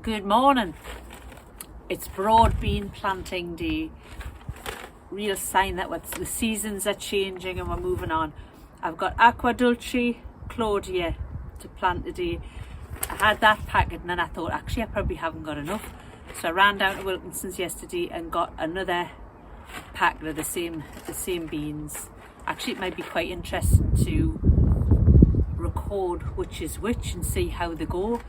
Good morning. It's broad bean planting day. Real sign that the seasons are changing and we're moving on. I've got Aqua Dulce Claudia to plant today. I had that packet and then I thought actually I probably haven't got enough. So I ran down to Wilkinson's yesterday and got another packet of the same beans. Actually it might be quite interesting to record which is which and see how they go.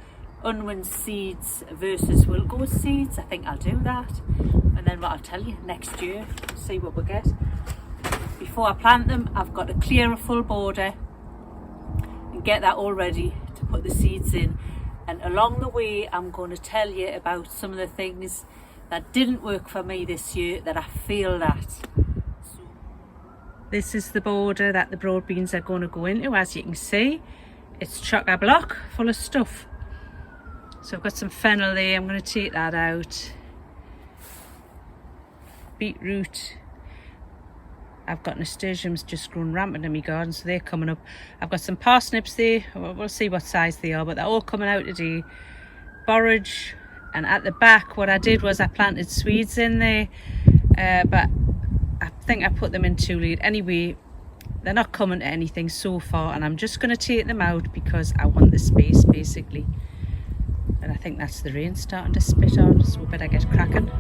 Unwin seeds versus Wilco seeds. I think I'll do that, and then what I'll tell you next year, see what we get. Before I plant them, I've got to clear a full border and get that all ready to put the seeds in. And along the way, I'm going to tell you about some of the things that didn't work for me this year that I failed at. So, this is the border that the broad beans are going to go into. As you can see, it's chock-a-block full of stuff. So I've got some fennel there, I'm going to take that out. Beetroot. I've got nasturtiums just grown rampant in my garden, so they're coming up. I've got some parsnips there, we'll see what size they are, but they're all coming out today. Borage, and at the back what I did was I planted Swedes in there, but I think I put them in too late. Anyway, they're not coming to anything so far, and I'm just going to take them out because I want the space basically. And I think that's the rain starting to spit on, so we better get cracking.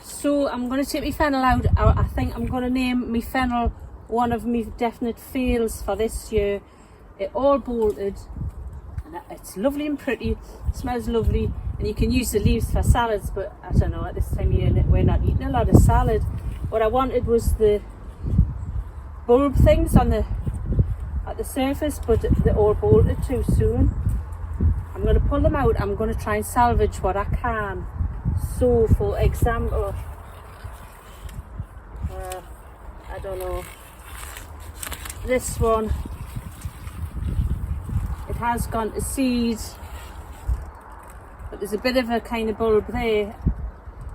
So I'm going to take my fennel out. I think I'm going to name my fennel one of my definite fails for this year. It all bolted, and it's lovely and pretty, it smells lovely, and you can use the leaves for salads, but I don't know, at this time of year we're not eating a lot of salad. What I wanted was the bulb things on at the surface, but they all bolted too soon. I'm going to pull them out. I'm going to try and salvage what I can. So for example, I don't know, this one, it has gone to seed, but there's a bit of a kind of bulb there.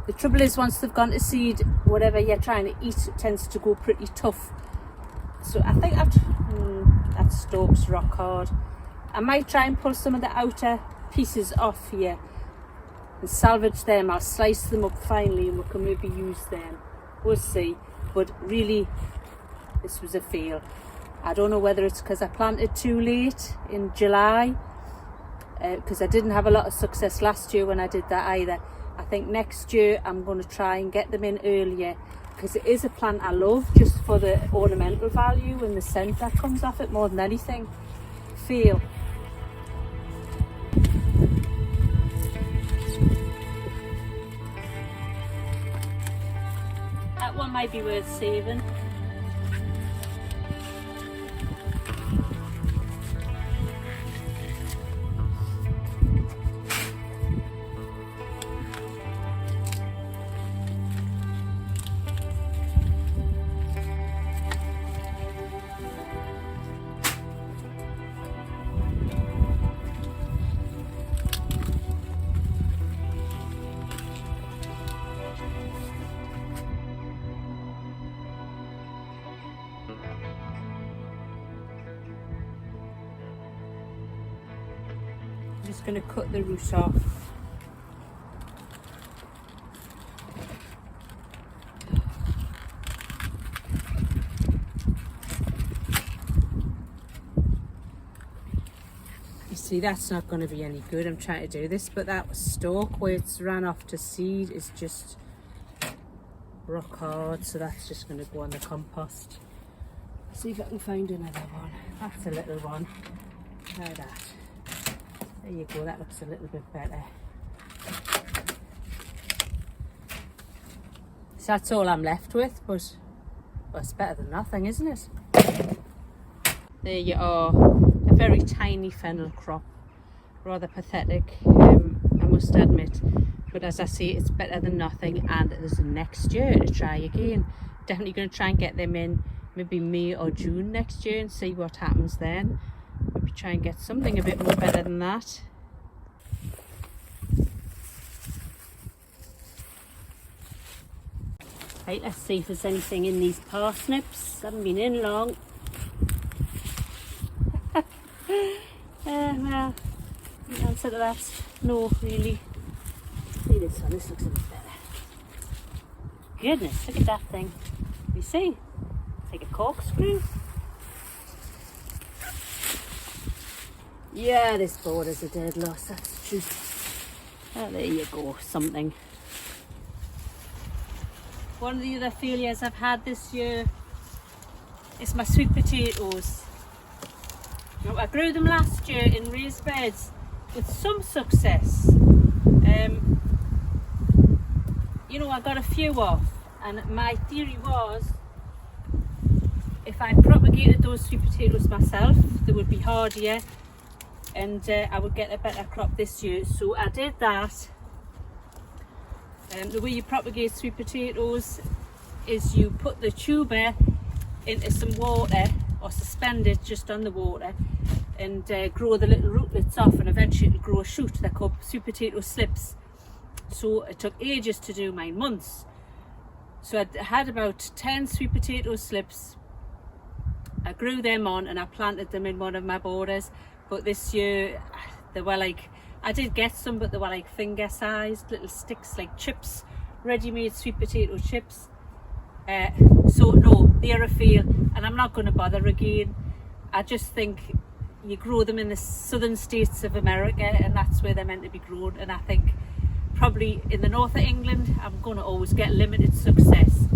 The trouble is, once they've gone to seed, whatever you're trying to eat tends to go pretty tough. So I think that stalk's rock hard. I might try and pull some of the outer pieces off here and salvage them. I'll slice them up finely and we can maybe use them. We'll see. But really, this was a fail. I don't know whether it's because I planted too late in July, because I didn't have a lot of success last year when I did that either. I think next year I'm going to try and get them in earlier, because it is a plant I love just for the ornamental value and the scent that comes off it more than anything. Fail. That one might be worth saving. I'm just going to cut the root off. obviously that's not going to be any good. I'm trying to do this, but that stalk where it's ran off to seed is just rock hard, so that's just going to go on the compost. See if I can find another one. That's a little one. Try that. There you go, that looks a little bit better. So that's all I'm left with, but well, it's better than nothing, isn't it? There you are, a very tiny fennel crop. Rather pathetic, I must admit. But as I say, it's better than nothing, and there's next year to try again. Definitely going to try and get them in maybe May or June next year and see what happens then. Maybe try and get something a bit more better than that. Right, let's see if there's anything in these parsnips. Haven't been in long. Well, the answer to that, no, really. See this one, this looks a bit better. Goodness, look at that thing. You see? It's like a corkscrew. Yeah, this border's a dead loss, that's true. Oh, there you go, something. One of the other failures I've had this year is my sweet potatoes. Now, I grew them last year in raised beds with some success. You know, I got a few off, and my theory was if I propagated those sweet potatoes myself, they would be hardier and I would get a better crop this year. So I did that. The way you propagate sweet potatoes is you put the tuber into some water or suspend it just on the water and grow the little rootlets off, and eventually it'll grow a shoot. They're called sweet potato slips. So it took ages to do mine, months. So I had about 10 sweet potato slips. I grew them on and I planted them in one of my borders, but this year they were like, I did get some, but they were like finger sized little sticks, like chips, ready-made sweet potato chips. So no, they're a fail, and I'm not going to bother again. I just think you grow them in the southern states of America, and that's where they're meant to be grown, and I think probably in the north of England I'm going to always get limited success.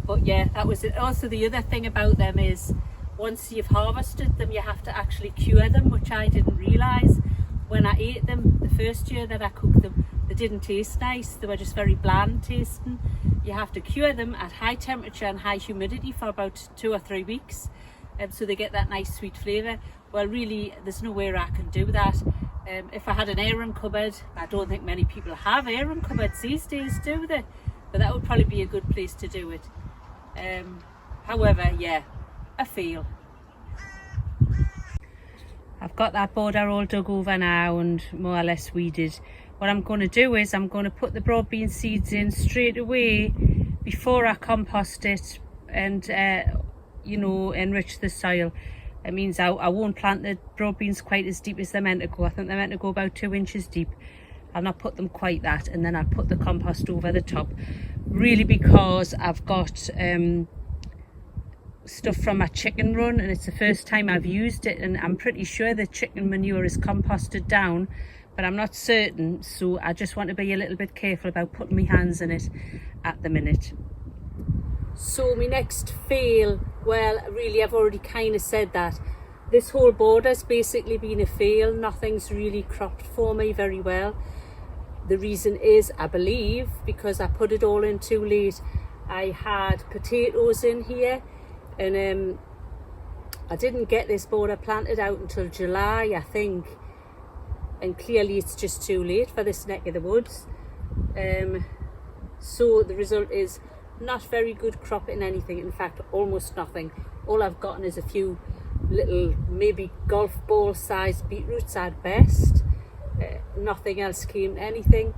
But yeah, that was it. Also, the other thing about them is once you've harvested them, you have to actually cure them, which I didn't realise. When I ate them the first year that I cooked them, they didn't taste nice. They were just very bland tasting. You have to cure them at high temperature and high humidity for about 2 or 3 weeks, so they get that nice sweet flavour. Well, really, there's nowhere I can do that. If I had an airing cupboard, I don't think many people have airing cupboards these days, do they? But that would probably be a good place to do it. However, yeah, a fail. I've got that border all dug over now and more or less weeded. What I'm going to do is I'm going to put the broad bean seeds in straight away before I compost it and you know, enrich the soil. It means I won't plant the broad beans quite as deep as they're meant to go. I think they're meant to go about 2 inches deep. I'll not put them quite that, and then I'll put the compost over the top. Really, because I've got stuff from my chicken run, and it's the first time I've used it, and I'm pretty sure the chicken manure is composted down, but I'm not certain, so I just want to be a little bit careful about putting my hands in it at the minute. So my next fail, well, really I've already kind of said that. This whole border's basically been a fail. Nothing's really cropped for me very well. The reason is, I believe, because I put it all in too late. I had potatoes in here, and I didn't get this border planted out until July, I think, and clearly it's just too late for this neck of the woods. So the result is not very good crop in anything. In fact, almost nothing. All I've gotten is a few little, maybe golf ball sized beetroots at best. Nothing else came, anything.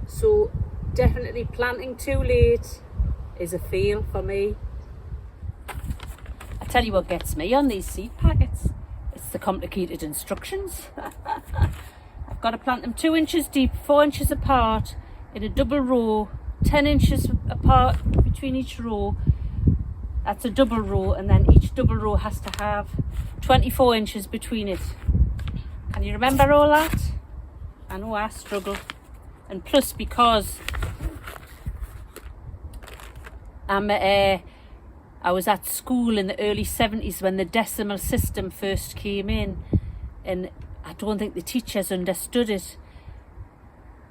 So definitely planting too late is a fail for me. I tell you what gets me on these seed packets, it's the complicated instructions. I've got to plant them 2 inches deep, 4 inches apart in a double row, 10 inches apart between each row, That's a double row, and then each double row has to have 24 inches between it. Can you remember all that? I know I struggle. And plus, because I was at school in the early 70s when the decimal system first came in, and I don't think the teachers understood it.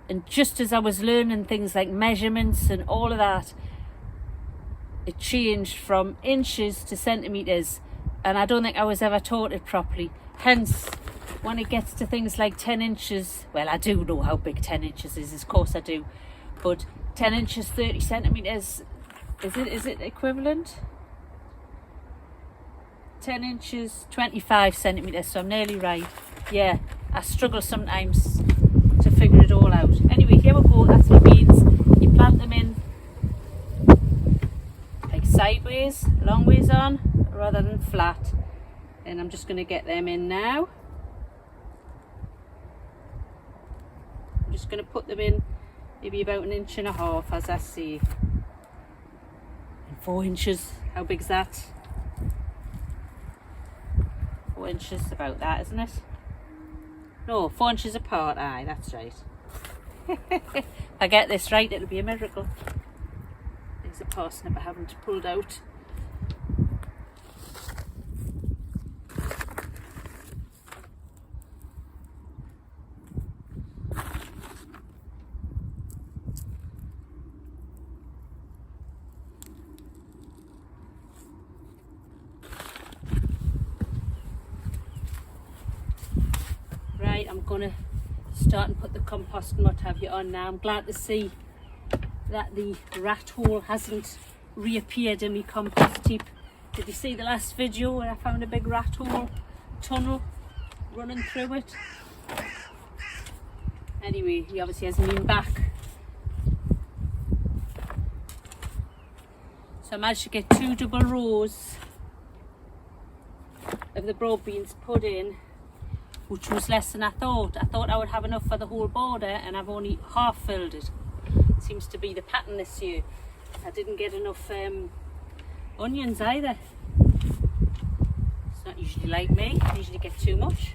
And just as I was learning things like measurements and all of that, it changed from inches to centimetres, and I don't think I was ever taught it properly. Hence, when it gets to things like 10 inches, well, I do know how big 10 inches is, of course I do, but 10 inches, 30 centimetres, is it equivalent? 10 inches, 25 centimetres, so I'm nearly right. Yeah, I struggle sometimes to figure it all out. Anyway, here we go, that's my beans. You plant them in like sideways, long ways on, rather than flat. And I'm just going to get them in now. I'm just going to put them in maybe about 1.5 inches, as I see. And 4 inches, how big's that? 4 inches, about that, isn't it? No, 4 inches apart, aye, that's right. If I get this right, it'll be a miracle. There's a parsnip I haven't pulled out. Right, I'm gonna start and put the compost and what have you on now. I'm glad to see that the rat hole hasn't reappeared in my compost heap. Did you see the last video where I found a big rat hole tunnel running through it? Anyway, he obviously hasn't been back. So I managed to get 2 double rows of the broad beans put in, which was less than I thought. I thought I would have enough for the whole border, and I've only half filled it. Seems to be the pattern this year. I didn't get enough onions either. It's not usually like me, I usually get too much.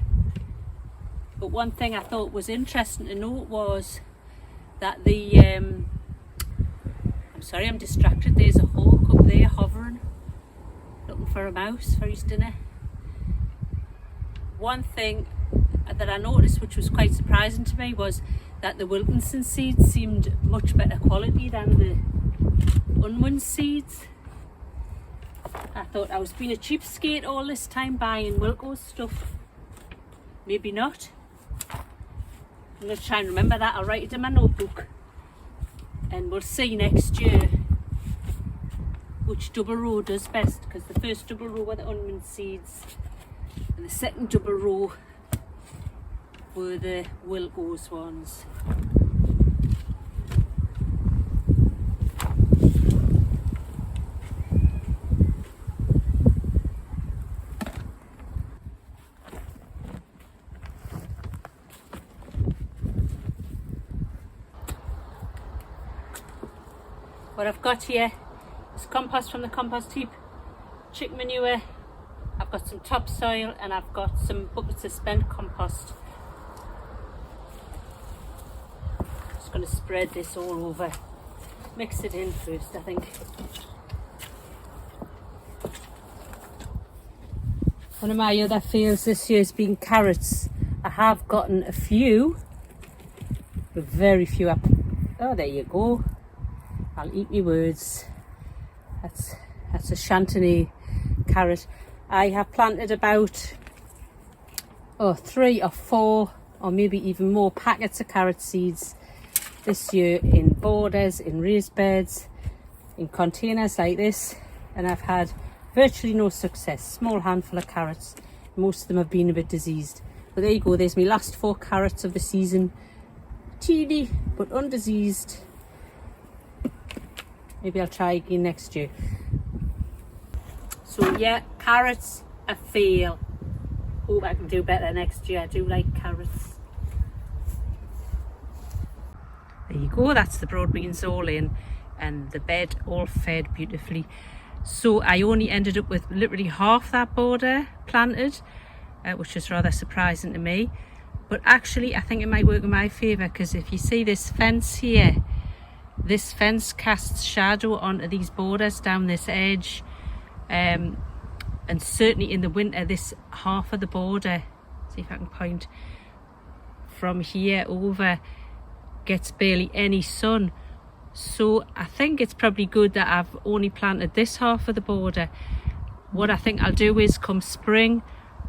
But one thing I thought was interesting to note was that the I'm sorry, I'm distracted. There's a hawk up there hovering, looking for a mouse for his dinner. One thing that I noticed, which was quite surprising to me, was that the Wilkinson seeds seemed much better quality than the unwun seeds. I thought I was being a cheapskate all this time buying Wilco's stuff. Maybe not. I'm going to try and remember that. I'll write it in my notebook, and we'll see next year which double row does best, because the first double row were the unwun seeds and the second double row were the Wilco's ones. What I've got here is compost from the compost heap, chicken manure, I've got some topsoil, and I've got some buckets of spent compost. Just going to spread this all over. Mix it in first, I think. One of my other fails this year has been carrots. I have gotten a few, but very few up. Oh, there you go. I'll eat my words. That's a Chantenay carrot. I have planted about 3 or 4 or maybe even more packets of carrot seeds this year in borders, in raised beds, in containers like this, and I've had virtually no success. Small handful of carrots. Most of them have been a bit diseased. But there you go, there's my last 4 carrots of the season. Teeny but undiseased. Maybe I'll try again next year. So yeah, carrots, a fail. Hope I can do better next year. I do like carrots. There you go, that's the broad beans all in, and the bed all fed beautifully. So I only ended up with literally half that border planted, which is rather surprising to me. But actually I think it might work in my favour, because if you see this fence here, this fence casts shadow onto these borders down this edge, and certainly in the winter this half of the border, see if I can point from here over, gets barely any sun. So I think it's probably good that I've only planted this half of the border. What I think I'll do is come spring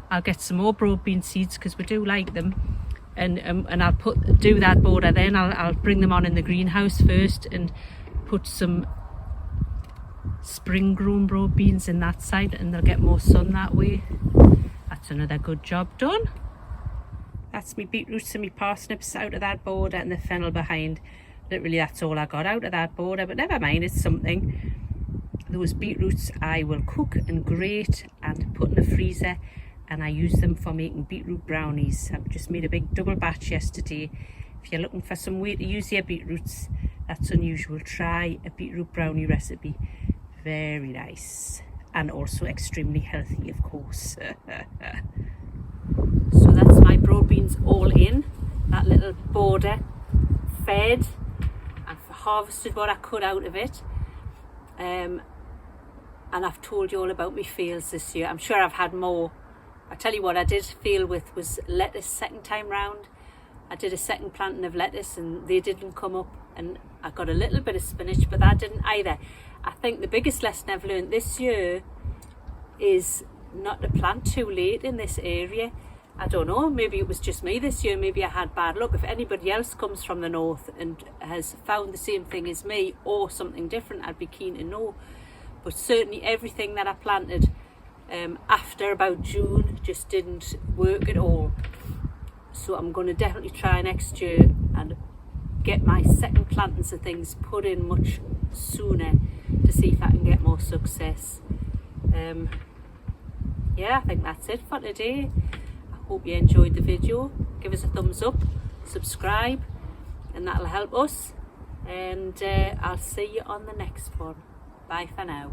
I'll get some more broad bean seeds, because we do like them, and I'll do that border. Then I'll bring them on in the greenhouse first and put some spring grown broad beans in that side, and they'll get more sun that way. That's another good job done. That's me beetroots and me parsnips out of that border, and the fennel behind. Literally that's all I got out of that border, but never mind, it's something. Those beetroots I will cook and grate and put in the freezer, and I use them for making beetroot brownies. I've just made a big double batch yesterday. If you're looking for some way to use your beetroots that's unusual, try a beetroot brownie recipe. Very nice, and also extremely healthy, of course. So that's my broad beans all in that little border, fed. I've harvested what I could out of it, and I've told you all about my fails this year. I'm sure I've had more. I tell you what I did fail with was lettuce second time round. I did a second planting of lettuce and they didn't come up, and I got a little bit of spinach, but that didn't either. I think the biggest lesson I've learned this year is not to plant too late in this area. I don't know, maybe it was just me this year, maybe I had bad luck. If anybody else comes from the north and has found the same thing as me or something different, I'd be keen to know. But certainly everything that I planted after about June just didn't work at all. So I'm going to definitely try next year and get my second plantings of things put in much sooner to see if I can get more success. Yeah, I think that's it for today. Hope you enjoyed the video. Give us a thumbs up, subscribe, and that'll help us. And I'll see you on the next one. Bye for now.